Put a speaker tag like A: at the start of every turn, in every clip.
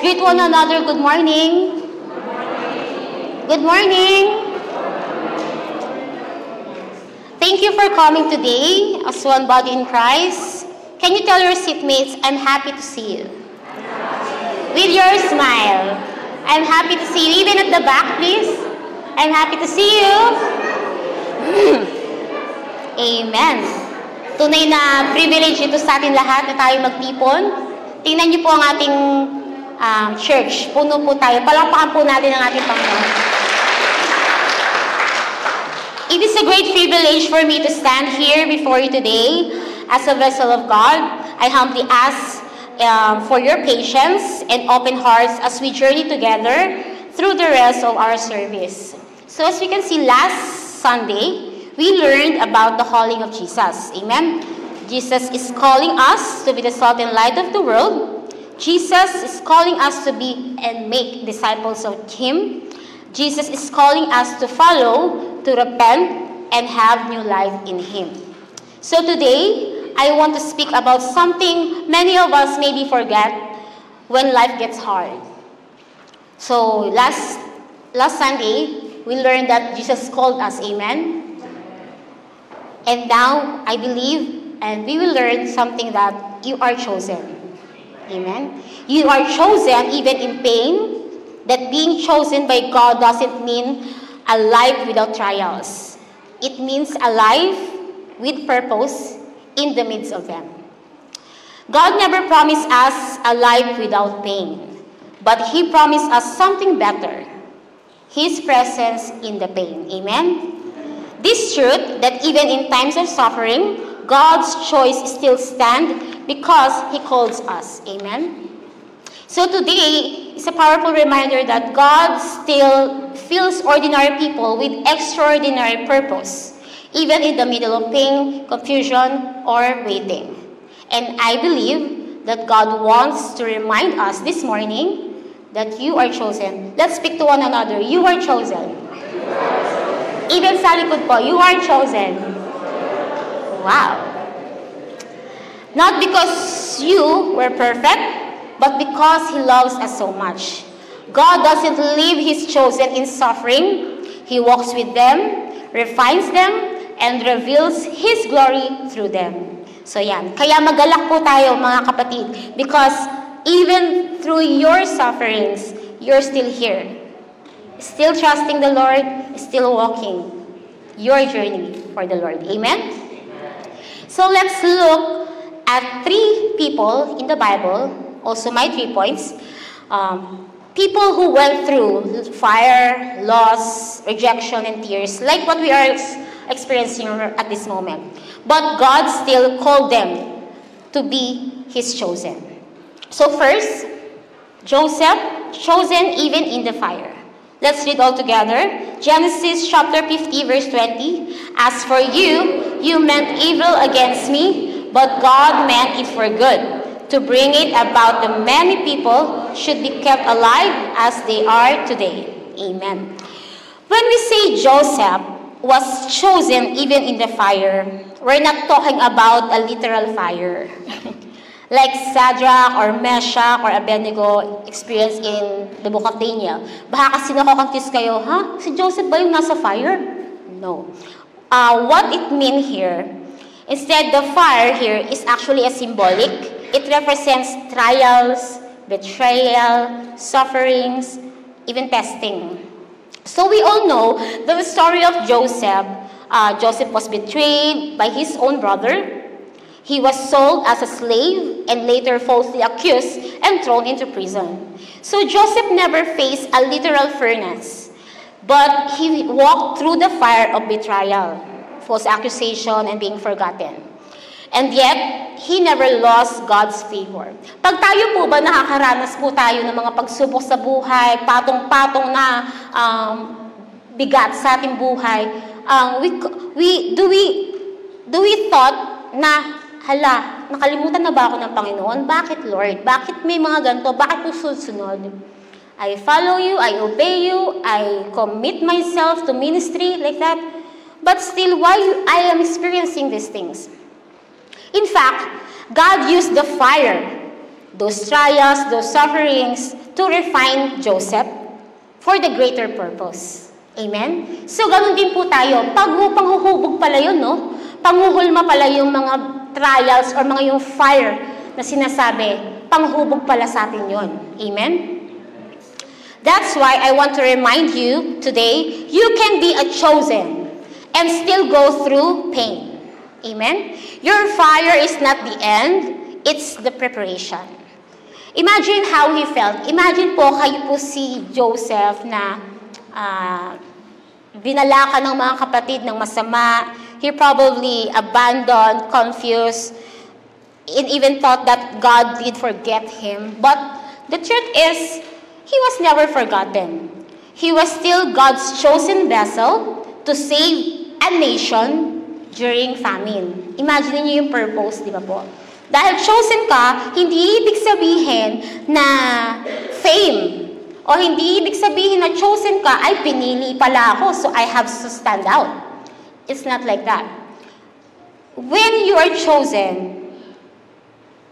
A: greet one another. Good morning. Good morning. Thank you for coming today as one body in Christ. Can you tell your seatmates, I'm happy to see you? With your smile. I'm happy to see you. Even at the back, please. I'm happy to see you. Amen. Tunay na privilege ito sa atin lahat na tayo magtipon. Tingnan niyo po ang ating church. Puno po tayo. Palakpakan po natin ang ating Panginoon. It is a great privilege for me to stand here before you today as a vessel of God. I humbly ask for your patience and open hearts as we journey together through the rest of our service. So as we can see, last Sunday, we learned about the calling of Jesus. Amen? Jesus is calling us to be the salt and light of the world. Jesus is calling us to be and make disciples of Him. Jesus is calling us to follow, to repent, and have new life in Him. So today, I want to speak about something many of us maybe forget when life gets hard. So last Sunday, we learned that Jesus called us. Amen? And now, I believe, and we will learn something that you are chosen. Amen? You are chosen even in pain. That being chosen by God doesn't mean a life without trials. It means a life with purpose in the midst of them. God never promised us a life without pain, but He promised us something better, His presence in the pain. Amen? This truth, that even in times of suffering, God's choice still stands because He calls us. Amen? So today is a powerful reminder that God still fills ordinary people with extraordinary purpose, even in the middle of pain, confusion, or waiting. And I believe that God wants to remind us this morning that you are chosen. Let's speak to one another. You are chosen. Even sa likod po, you are chosen. Wow. Not because you were perfect, but because He loves us so much. God doesn't leave His chosen in suffering. He walks with them, refines them, and reveals His glory through them. So yan. Kaya magalak po tayo mga kapatid, because even through your sufferings, you're still here. Still trusting the Lord, still walking your journey for the Lord. Amen? So let's look at 3 people in the Bible, also my 3 points. People who went through fire, loss, rejection, and tears, like what we are experiencing at this moment. But God still called them to be His chosen. So first, Joseph, chosen even in the fire. Let's read all together. Genesis chapter 50, verse 20. As for you, you meant evil against me, but God meant it for good, to bring it about that many people should be kept alive as they are today. Amen. When we say Joseph was chosen even in the fire, we're not talking about a literal fire. Like Shadrach or Meshach or Abednego experienced in the book of Daniel. Baka kasi nakokonfuse kayo, si Joseph ba yung nasa fire? No. What it means here, instead the fire here is actually a symbolic. It represents trials, betrayal, sufferings, even testing. So we all know the story of Joseph. Joseph was betrayed by his own brother. He was sold as a slave and later falsely accused and thrown into prison. So Joseph never faced a literal furnace, but he walked through the fire of betrayal, false accusation, and being forgotten. And yet, he never lost God's favor. Pag tayo po ba nakakaranas po tayo ng mga pagsubok sa buhay, patong-patong na bigat sa ating buhay, do we thought na, hala, nakalimutan na ba ako ng Panginoon? Bakit, Lord? Bakit may mga ganito? Bakit po susunod? I follow you, I obey you, I commit myself to ministry, like that. But still, why I am experiencing these things? In fact, God used the fire those trials, those sufferings, to refine Joseph for the greater purpose. Amen? So, ganun din po tayo. Panghuhubog pala yun, no? Panghuhulma pala yung mga trials or mga yung fire na sinasabi, panghubog pala sa atin yun. Amen? That's why I want to remind you today, you can be a chosen and still go through pain. Amen? Your fire is not the end, it's the preparation. Imagine how he felt. Imagine po, kayo po si Joseph na binalaka ng mga kapatid ng masama. He probably abandoned, confused, and even thought that God did forget him. But the truth is, he was never forgotten. He was still God's chosen vessel to save a nation during famine. Imagine niyo yung purpose, di ba po? Dahil chosen ka, hindi ibig sabihin na fame. O hindi ibig sabihin na chosen ka, ay pinili pala ako, so I have to stand out. It's not like that. When you are chosen,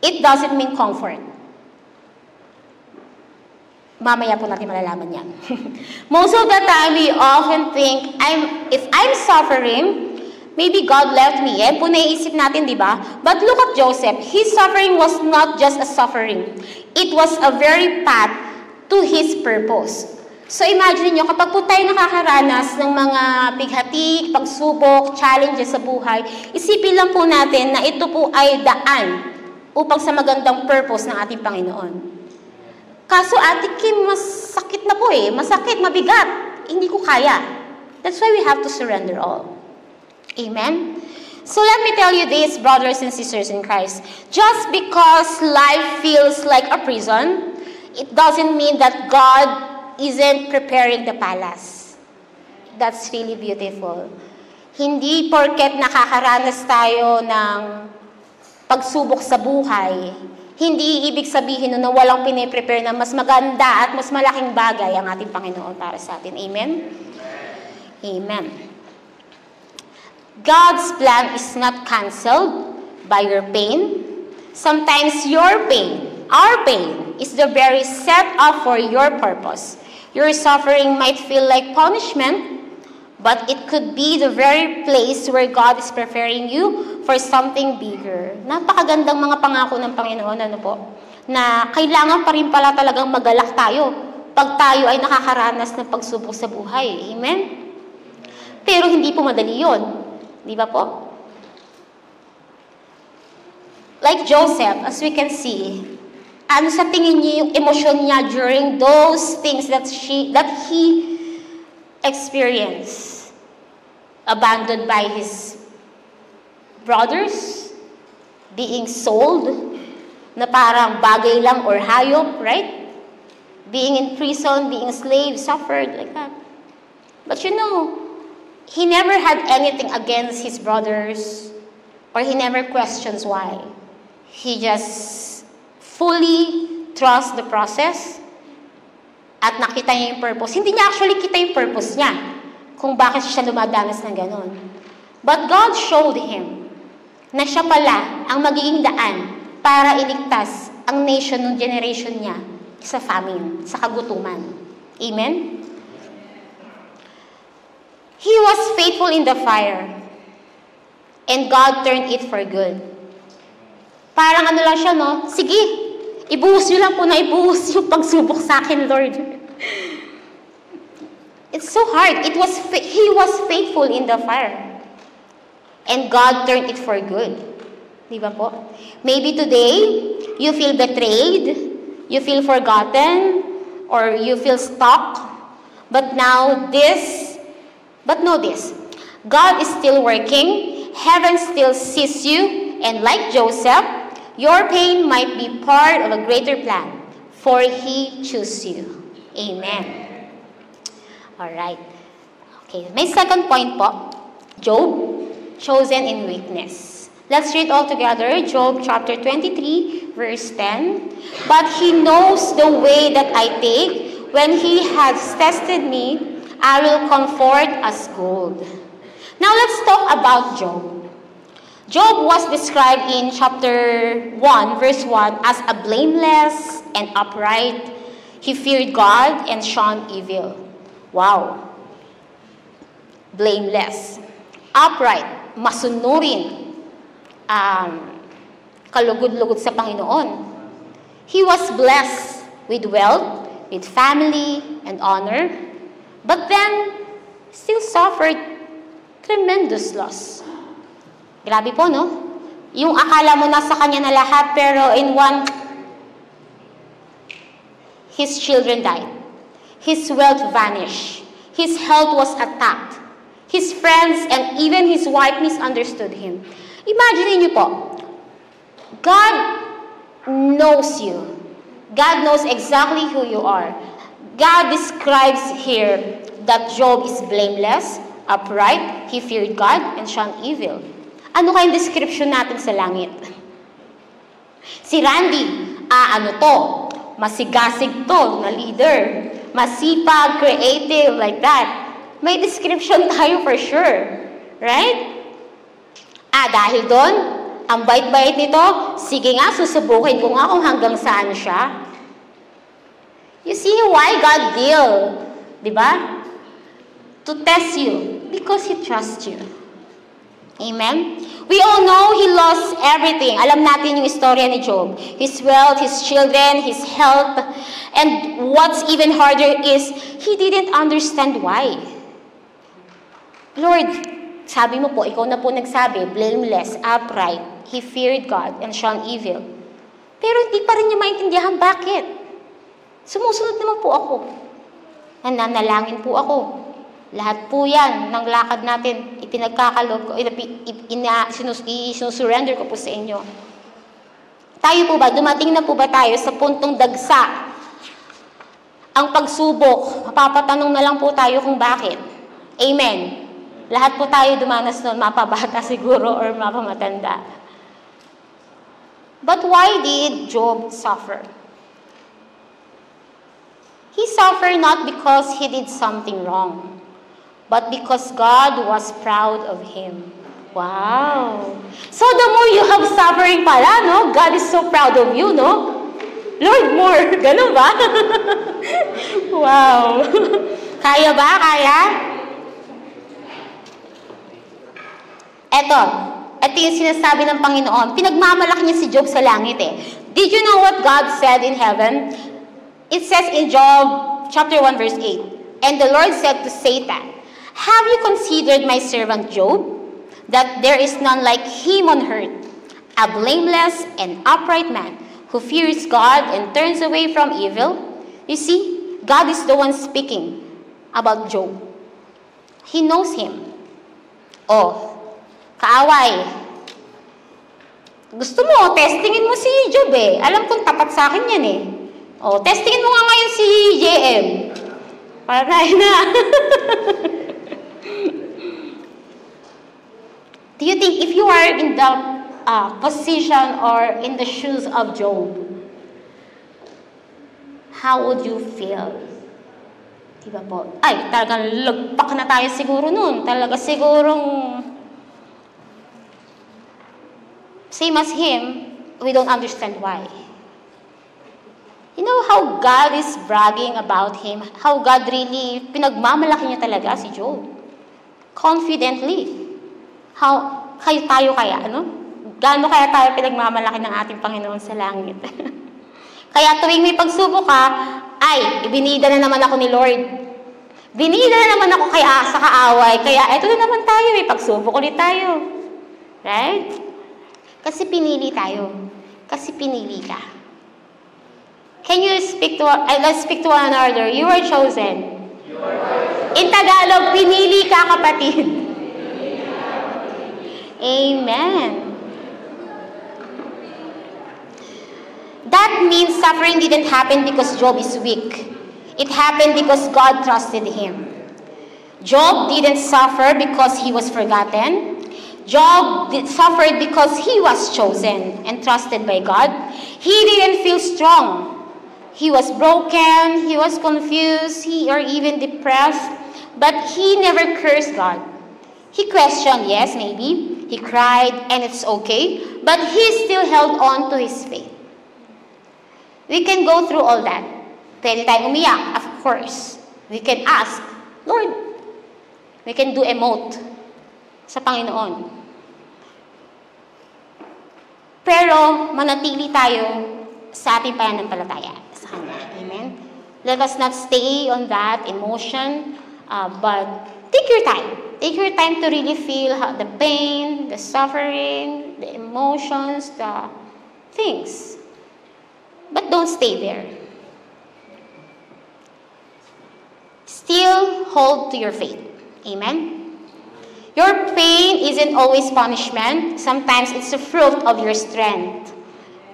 A: it doesn't mean comfort. Mamaya po natin malalaman yan. Most of the time, we often think, if I'm suffering, maybe God left me. Yan po naiisip natin, di ba? But look at Joseph. His suffering was not just a suffering. It was a very path to his purpose. So imagine nyo, kapag po tayo nakakaranas ng mga pighati, pagsubok, challenges sa buhay, isipin lang po natin na ito po ay daan upang sa magandang purpose ng ating Panginoon. Kaso Ate Kim, masakit na po eh. Masakit, mabigat. Hindi ko kaya. That's why we have to surrender all. Amen? So let me tell you this, brothers and sisters in Christ. Just because life feels like a prison, it doesn't mean that God isn't preparing the palace. That's really beautiful. Hindi porket nakakaranas tayo ng pagsubok sa buhay, hindi ibig sabihin na walang piniprepare na mas maganda at mas malaking bagay ang ating Panginoon para sa atin. Amen? Amen. God's plan is not canceled by your pain. Sometimes your pain, our pain, is the very set-up for your purpose. Your suffering might feel like punishment, but it could be the very place where God is preparing you for something bigger. Napakagandang mga pangako ng Panginoon, ano po? Na kailangan pa rin pala talagang magalak tayo pag tayo ay nakakaranas ng pagsubok sa buhay. Amen? Pero hindi po madali yun. Di ba po? Like Joseph, as we can see, ano sa tingin niyo yung emosyon niya during those things that he experienced? Abandoned by his brothers, being sold, na parang bagay lang or hayop, right? Being in prison, being a slave, suffered like that. But you know, he never had anything against his brothers, or he never questions why. He just fully trusts the process at nakita niya yung purpose. Hindi niya actually kita yung purpose niya kung bakit siya lumadanas ng ganon. But God showed him na siya pala ang magiging daan para iligtas ang nation ng generation niya sa famine, sa kagutuman. Amen? He was faithful in the fire, and God turned it for good. Parang ano lang siya, no? Sige, ibuhos niyo lang po na ibuhos yung pagsubok sa akin, Lord. It's so hard. He was faithful in the fire, and God turned it for good. Di ba po? Maybe today, you feel betrayed, you feel forgotten, or you feel stuck. But know this, God is still working, heaven still sees you, and like Joseph, your pain might be part of a greater plan, for He chose you. Amen. Alright. Okay, my second point po, Job, chosen in weakness. Let's read all together, Job chapter 23, verse 10. But He knows the way that I take. When He has tested me, I will comfort as gold. Now let's talk about Job. Job was described in chapter 1, verse 1 as a blameless and upright. He feared God and shunned evil. Wow. Blameless. Upright. Masunurin. Kalugod-lugod sa Panginoon. He was blessed with wealth, with family, and honor. But then, still suffered tremendous loss. Grabe po, no? Yung akala mo nasa kanya na lahat, pero in one, his children died. His wealth vanished. His health was attacked. His friends and even his wife misunderstood him. Imagine niyo po, God knows you. God knows exactly who you are. God describes here that Job is blameless, upright, he feared God, and shunned evil. Ano kayong description natin sa langit? Si Randy, ano to? Masigasig to na leader. Masipag, creative, like that. May description tayo for sure. Right? Dahil doon, ang bait-bait nito, sige nga, susubukin ko nga kung hanggang saan siya. You see why God deal, di ba? To test you, because He trusts you. Amen? We all know he lost everything. Alam natin yung istorya ni Job. His wealth, his children, his health. And what's even harder is, he didn't understand why. Lord, sabi mo po, ikaw na po nagsabi, blameless, upright, he feared God and shunned evil. Pero hindi pa rin niya maintindihan bakit. Sumusunod naman po ako. Nananalangin po ako. Lahat po yan ng lakad natin, ipinagkakaloob ko, sinusurrender ko po sa inyo. Tayo po ba, dumating na po ba tayo sa puntong dagsa? Ang pagsubok, mapapatanong na lang po tayo kung bakit. Amen. Lahat po tayo dumanas noon, mapabata siguro or mapamatanda. But why did Job suffer? He suffered not because he did something wrong, but because God was proud of him. Wow! So the more you have suffering pala, no? God is so proud of you, no? Lord, more. Ganun ba? Wow! Kaya ba? Kaya? Ito yung sinasabi ng Panginoon. Pinagmamalaki niya si Job sa langit eh. Did you know what God said in heaven? It says in Job chapter 1 verse 8, "And the Lord said to Satan, have you considered my servant Job, that there is none like him on earth, a blameless and upright man, who fears God and turns away from evil?" You see, God is the one speaking about Job. He knows him. Oh, kaaway. Gusto mo, testingin mo si Job eh. Alam kong tapat sa akin yan eh. Oh, testingin mo nga ngayon si JM. Para na. Do you think if you are in the position or in the shoes of Job, how would you feel? Diba po? Ay, talagang lagpak na tayo siguro nun. Talaga sigurong same as him, we don't understand why. You know how God is bragging about him? How God really, pinagmamalaki niya talaga si Job. Confidently. Tayo kaya, ano? Gaano kaya tayo pinagmamalaki ng ating Panginoon sa langit? Kaya tuwing may pagsubok ka, ay, ibinida na naman ako ni Lord. Binida na naman ako sa kaaway. Kaya eto na naman tayo, may pagsubok ulit tayo. Right? Kasi pinili tayo. Kasi pinili ka. Can you speak to, let's speak to one another. You are chosen. In Tagalog, pinili ka, kapatid. Amen. That means suffering didn't happen because Job is weak. It happened because God trusted him. Job didn't suffer because he was forgotten. Job suffered because he was chosen and trusted by God. He didn't feel strong. He was broken, he was confused, or even depressed, but he never cursed God. He questioned, yes, maybe. he cried, and it's okay. But he still held on to his faith. We can go through all that. Pwede tayong umiyak, of course. We can ask, Lord, we can do emote sa Panginoon. Pero manatili tayo sa ating pananampalataya sa Kanya. Amen? Let us not stay on that emotion, but take your time. Take your time to really feel the pain, the suffering, the emotions, the things. But don't stay there. Still hold to your faith. Amen? Your pain isn't always punishment. Sometimes it's a fruit of your strength.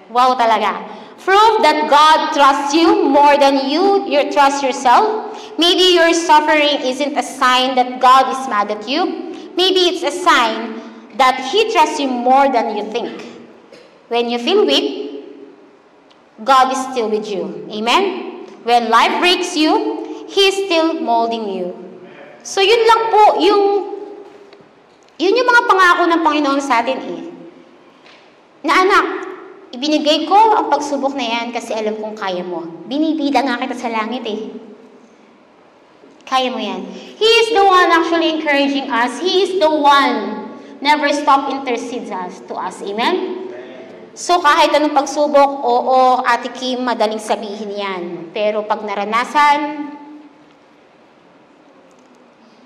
A: Wow talaga. Proof that God trusts you more than you trust yourself. Maybe your suffering isn't a sign that God is mad at you. Maybe it's a sign that He trusts you more than you think. When you feel weak, God is still with you. Amen? When life breaks you, He is still molding you. So yun lang po, yun yung mga pangako ng Panginoon sa atin eh. Na anak, ibinigay ko ang pagsubok na yan kasi alam kong kaya mo. Binibida nga kita sa langit eh. Kaya mo yan. He is the one actually encouraging us. He is the one never stop intercedes us to us. Amen? So kahit anong pagsubok, oo, Ate Kim, madaling sabihin yan. Pero pag naranasan,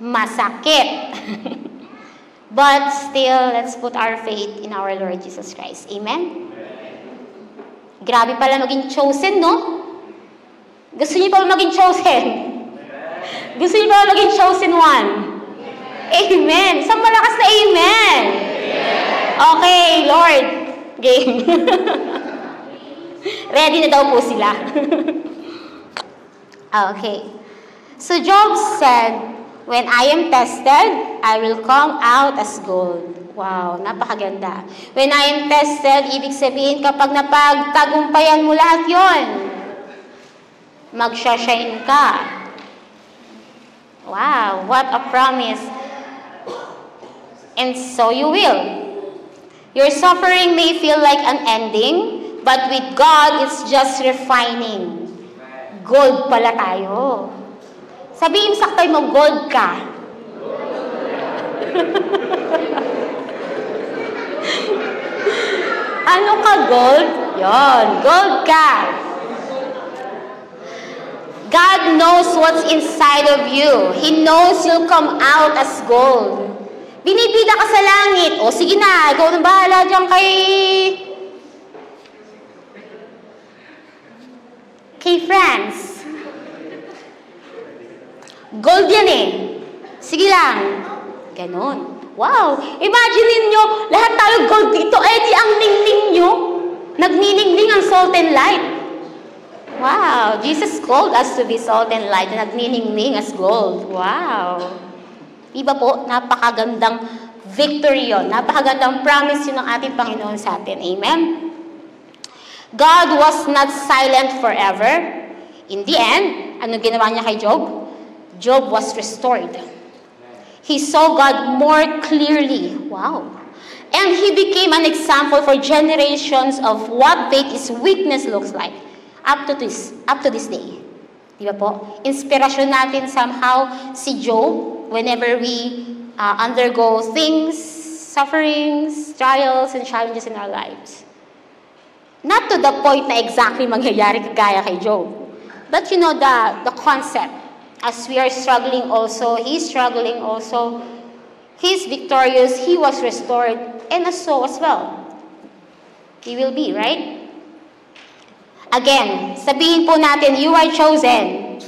A: masakit. But still, let's put our faith in our Lord Jesus Christ. Amen? Grabe pala maging chosen, no? Gusto niyo pala maging chosen? Gusto niyo pala maging chosen one? Amen. Isang malakas na amen. Okay, Lord. Game. Ready na daw po sila. Okay. So Job said, when I am tested, I will come out as gold. Wow, napakaganda. When I am tested, ibig sabihin kapag napagtagumpayan mo lahat yon, magsha-shine ka. Wow, what a promise. And so you will. Your suffering may feel like an ending, but with God, it's just refining. Gold pala tayo. Sabihin saktay mo, gold ka. Ano ka, gold? Yon, gold ka. God knows what's inside of you. He knows you'll come out as gold. Binibida ka sa langit. O sige na, ikaw na bahala dyan kay France. Gold yan eh. Sige lang. Ganon. Wow. Imagine ninyo, lahat tayo gold dito. Eh di ang ningning nyo. Nagniningning ang salt and light. Wow. Jesus called us to be salt and light. Nagniningning as gold. Wow. Iba po, napakagandang victory yun. Napakagandang promise yun ng ating Panginoon sa atin. Amen? God was not silent forever. In the end, ano ginawa niya kay Job? Job was restored. He saw God more clearly. Wow. And he became an example for generations of what faith is weakness looks like. Up to this day. Di ba po? Inspirasyon natin somehow si Job whenever we undergo things, sufferings, trials, and challenges in our lives. Not to the point na exactly mangyayari kagaya kay Job. But you know the concept. As we are struggling also, he's struggling also. He's victorious, he was restored, and so as well. He will be, right? Again, sabihin po natin, you are chosen.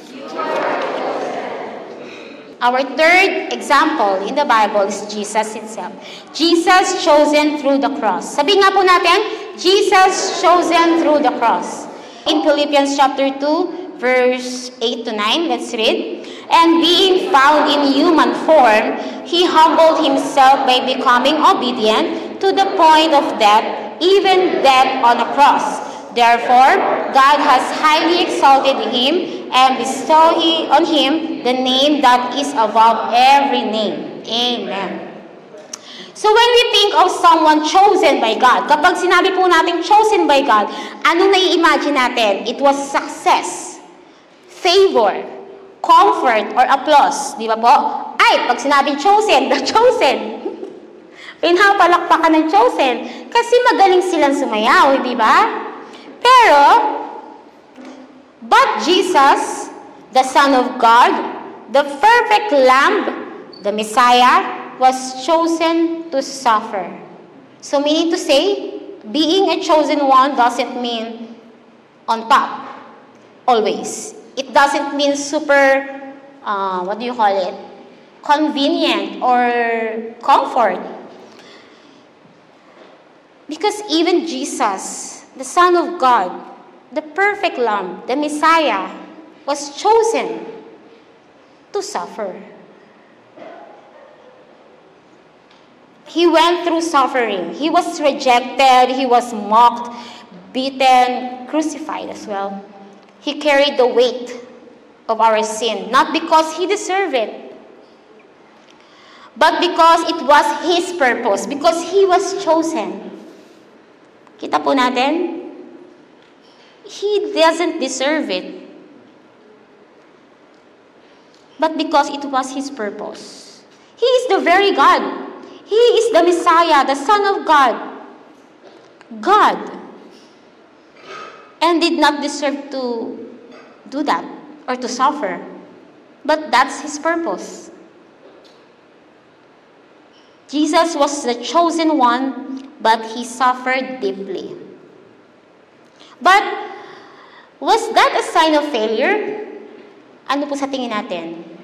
A: Our third example in the Bible is Jesus himself. Jesus chosen through the cross. Sabihin nga po natin, Jesus chosen through the cross. In Philippians chapter 2, verse 8 to 9, let's read. And being found in human form, he humbled himself by becoming obedient to the point of death, even death on a cross. Therefore, God has highly exalted him and bestowed on him the name that is above every name. Amen. So when we think of someone chosen by God, kapag sinabi po natin chosen by God, anong nai-imagine natin? It was success, favor, comfort, or applause. Di ba po? Ay, pag sinabing chosen, the chosen. Pinapalakpakan ng chosen. Kasi magaling silang sumayaw, di ba? Pero, but Jesus, the Son of God, the perfect Lamb, the Messiah, was chosen to suffer. So meaning to say, being a chosen one doesn't mean on top, always. It doesn't mean super, what do you call it? Convenient or comfort. Because even Jesus, the Son of God, the perfect Lamb, the Messiah, was chosen to suffer. He went through suffering. He was rejected. He was mocked, beaten, crucified as well. He carried the weight of our sin, not because he deserved it, but because it was his purpose, because he was chosen. Kita po natin? He doesn't deserve it, but because it was his purpose. He is the very God. He is the Messiah, the Son of God. God. And did not deserve to do that or to suffer. But that's his purpose. Jesus was the chosen one, but he suffered deeply. But was that a sign of failure? Ano po sa tingin natin?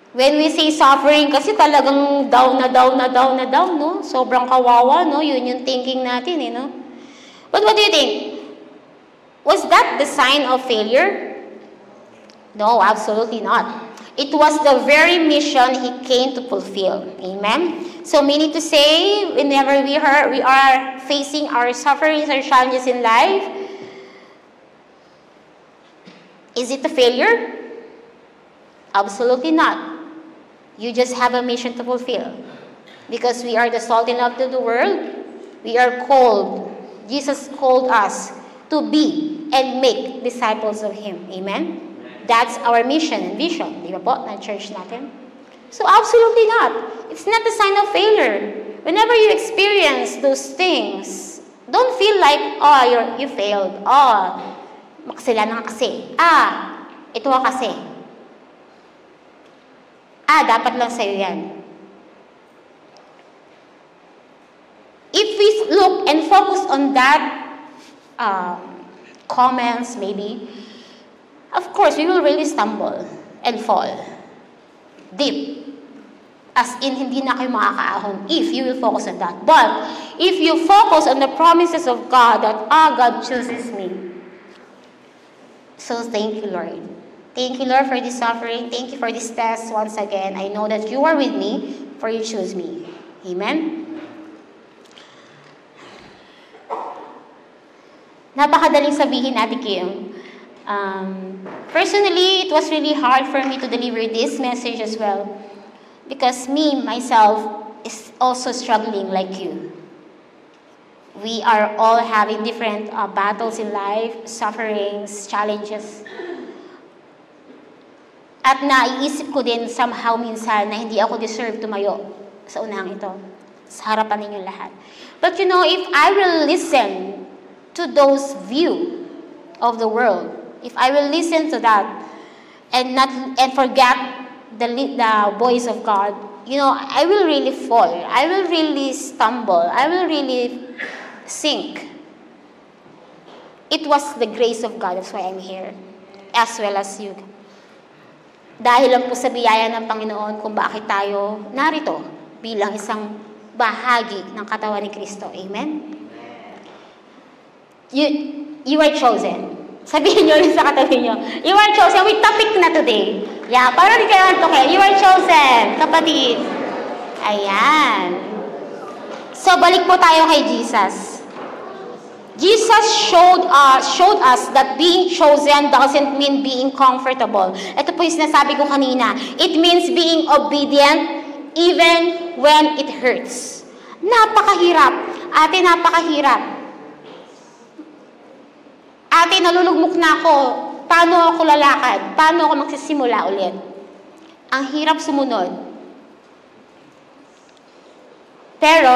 A: When we say suffering, kasi talagang down, no? Sobrang kawawa, no? Yun yung thinking natin, no? But what do you think? Was that the sign of failure? No, absolutely not. It was the very mission he came to fulfill. Amen? So meaning to say, whenever we are facing our sufferings or challenges in life, is it a failure? Absolutely not. You just have a mission to fulfill. Because we are the salt and light of the world, we are called, Jesus called us to be and make disciples of Him. Amen? That's our mission and vision. Di ba po, na church natin? So absolutely not. It's not a sign of failure. Whenever you experience those things, don't feel like, oh, you failed. Oh, makasalanan ka kasi. Ito ka kasi. Dapat lang sa'yo yan. If we look and focus on that comments, maybe, of course, we will really stumble and fall deep. As in, hindi na kayo makakaahon if you will focus on that. But, if you focus on the promises of God that, God chooses me. So, thank you, Lord. Thank you, Lord, for this suffering. Thank you for this test once again. I know that you are with me, for you choose me. Amen? Napakadaling sabihin, Ate Kim. Personally, it was really hard for me to deliver this message as well. Because me, myself, is also struggling like you. We are all having different battles in life, sufferings, challenges. At naiisip ko din somehow minsan na hindi ako deserve tumayo sa unahang ito, sa harapan ninyong lahat. But you know, if I will listen to those view of the world, if I will listen to that and forget the voice of God, you know, I will really fall. I will really stumble. I will really sink. It was the grace of God. That's why I'm here. As well as you. Dahil lang po sa biyaya ng Panginoon kung bakit tayo narito bilang isang bahagi ng katawan ni Kristo. Amen? You are chosen. Sabihin nyo rin sa katabi nyo, you are chosen. With topic na today. Yeah, para di kayo antokin. You are chosen, kapatid. Ayan. So, balik po tayo kay Jesus. Jesus showed us that being chosen doesn't mean being comfortable. Ito po yung sinasabi ko kanina. It means being obedient even when it hurts. Napakahirap. Ate, napakahirap. Ate, nalulugmok na ako. Paano ako lalakad? Paano ako magsisimula ulit? Ang hirap sumunod. Pero,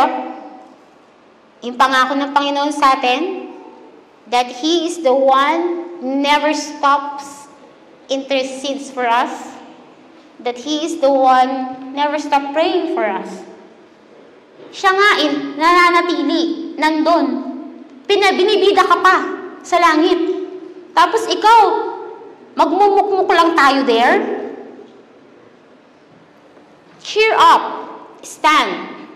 A: yung pangako ng Panginoon sa atin, that He is the one who never stops intercedes for us, that He is the one never stop praying for us. Siya nga nananatili, nandun. Binibida ka pa sa langit. Tapos ikaw, magmumukmuk lang tayo there. Cheer up, stand,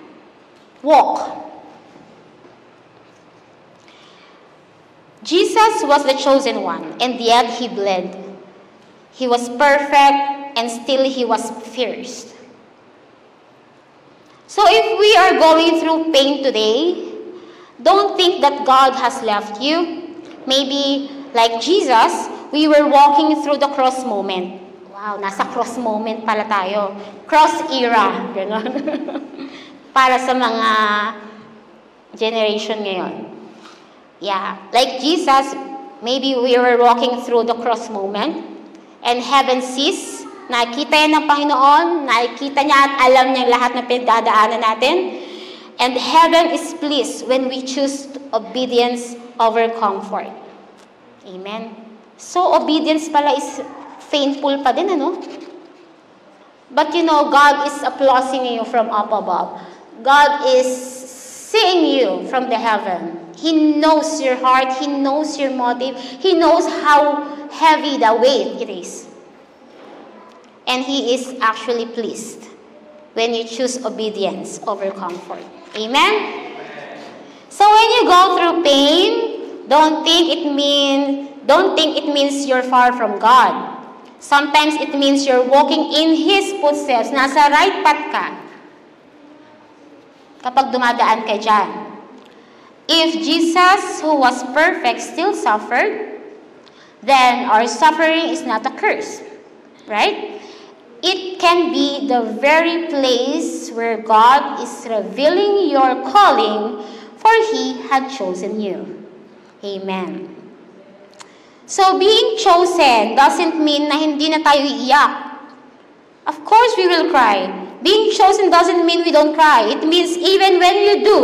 A: walk. Jesus was the chosen one, and yet He bled. He was perfect, and still He was fierce. So if we are going through pain today, don't think that God has left you. Maybe, like Jesus, we were walking through the cross moment. Wow, nasa cross moment pala tayo. Cross era, gano'n. Para sa mga generation ngayon. Yeah, like Jesus, maybe we were walking through the cross moment, and heaven sees, nakita yan ng Panginoon, nakita niya at alam niya lahat ng pinagdadaanan natin, and heaven is pleased when we choose obedience over comfort. Amen. So, obedience pala is painful pa din, ano? But you know, God is applauding you from up above. God is seeing you from the heaven. He knows your heart. He knows your motive. He knows how heavy the weight it is. And He is actually pleased when you choose obedience over comfort. Amen? So when you go through pain, don't think it means you're far from God. Sometimes it means you're walking in His footsteps. Nasa right path ka. Kapag dumadaan ka dyan. If Jesus, who was perfect, still suffered, then our suffering is not a curse. Right? It can be the very place where God is revealing your calling, for He had chosen you. Amen. So being chosen doesn't mean na hindi na tayo iiyak. Of course we will cry. Being chosen doesn't mean we don't cry. It means even when you do,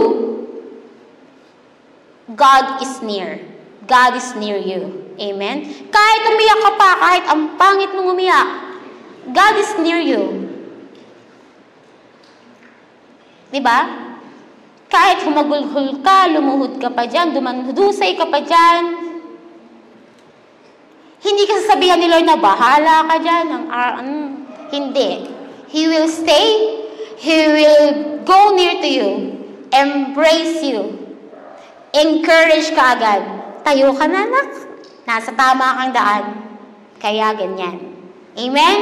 A: God is near. God is near you. Amen? Kahit umiyak ka pa, kahit ang pangit mong umiyak, God is near you. Diba? Kahit humagulhul ka, lumuhod ka pa dyan, dumanudusay ka pa dyan, hindi ka sasabihan ni Lord na bahala ka dyan. Hindi. He will stay. He will go near to you. Embrace you. Encourage ka agad. Tayo ka na, anak. Nasa tama kang daan. Kaya ganyan. Amen?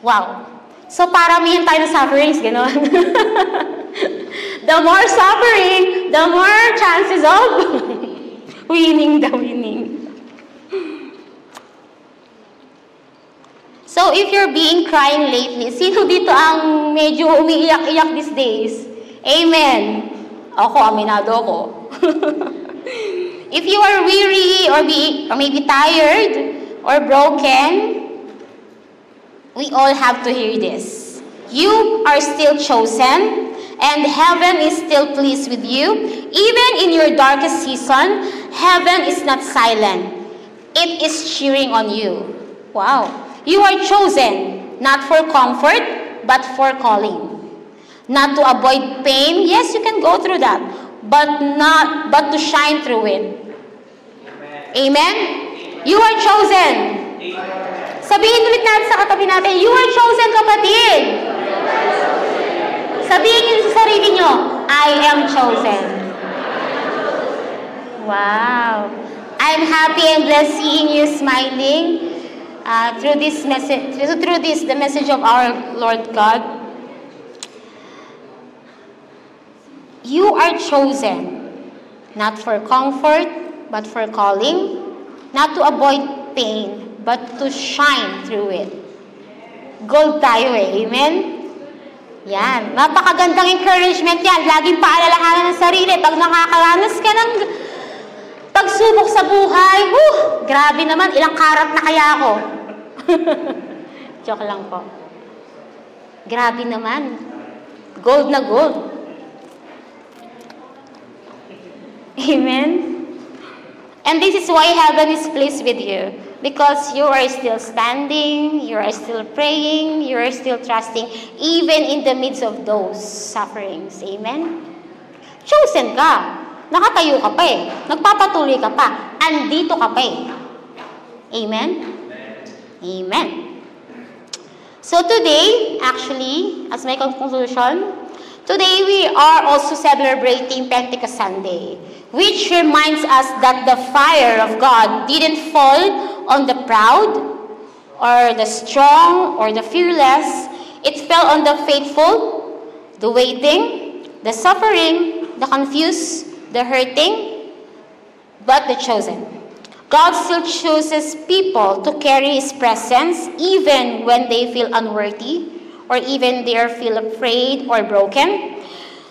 A: Wow. So, paramihan tayo ng sufferings, gano'n. The more suffering, the more chances of winning the winning. So, if you're being crying lately, sino dito ang medyo umiiyak-iyak these days? Amen. Ako, aminado ako. If you are weary or maybe tired or broken, we all have to hear this. You are still chosen, and heaven is still pleased with you. Even in your darkest season, heaven is not silent. It is cheering on you. Wow. You are chosen, not for comfort, but for calling. Not to avoid pain. Yes, you can go through that. But to shine through it. Amen? You are chosen. Sabihin ulit natin sa katabi natin, you are chosen, kapatid. Sabihin niyo sa sarili niyo, I am chosen. Wow. I'm happy and blessed seeing you smiling through this message, the message of our Lord God. You are chosen, not for comfort, but for calling, not to avoid pain, but to shine through it. gold tayo eh. Amen? Yan. Napakagandang encouragement yan. Laging paalalahanan ng sarili. Pag nakakaranas ka ng pagsubok sa buhay, grabe naman, ilang karat na kaya ako. Joke lang po. Grabe naman. Gold na gold. Amen? And this is why heaven is pleased with you. Because you are still standing, you are still praying, you are still trusting, even in the midst of those sufferings. Amen? Chosen ka. Nakatayo ka pa eh. Nagpapatuloy ka pa. Andito ka pa eh. Amen? Amen. So today, actually, as my conclusion, today we are also celebrating Pentecost Sunday, which reminds us that the fire of God didn't fall on the proud, or the strong, or the fearless. It fell on the faithful, the waiting, the suffering, the confused, the hurting, but the chosen. God still chooses people to carry His presence even when they feel unworthy, or even they feel afraid or broken.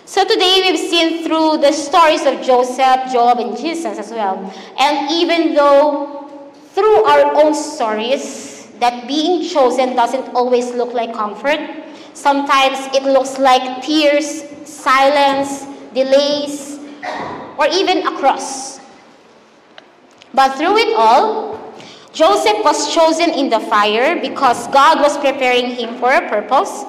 A: So today we've seen through the stories of Joseph, Job, and Jesus as well. And even though through our own stories, that being chosen doesn't always look like comfort. Sometimes it looks like tears, silence, delays, or even a cross. But through it all, Joseph was chosen in the fire because God was preparing him for a purpose.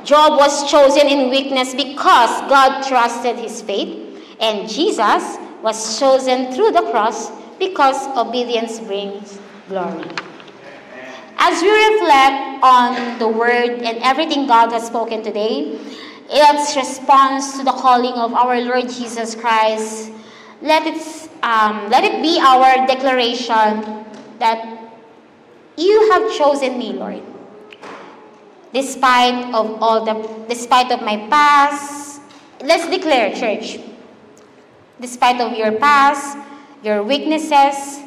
A: Job was chosen in weakness because God trusted his faith. And Jesus was chosen through the cross because obedience brings glory. As we reflect on the word and everything God has spoken today, its response to the calling of our Lord Jesus Christ, let it be our declaration that you have chosen me, Lord. Despite of my past, let's declare, church, despite of your past, your weaknesses,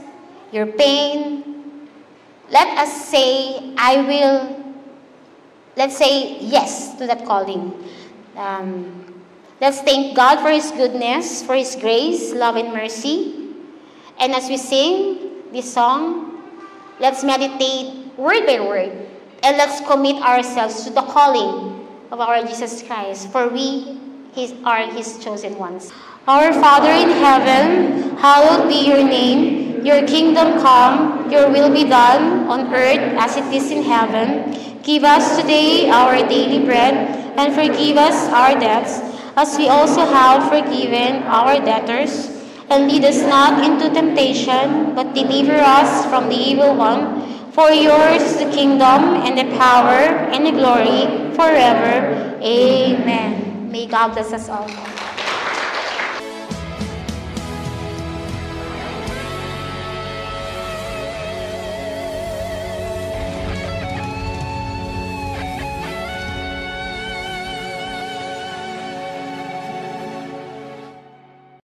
A: your pain, let us say, let's say yes to that calling. Let's thank God for His goodness, for His grace, love, and mercy. And as we sing this song, let's meditate word by word, and let's commit ourselves to the calling of our Jesus Christ, for we are His chosen ones. Our Father in heaven, hallowed be your name. Your kingdom come, your will be done on earth as it is in heaven. Give us today our daily bread, and forgive us our debts, as we also have forgiven our debtors. And lead us not into temptation, but deliver us from the evil one. For yours is the kingdom, and the power, and the glory, forever. Amen. May God bless us all.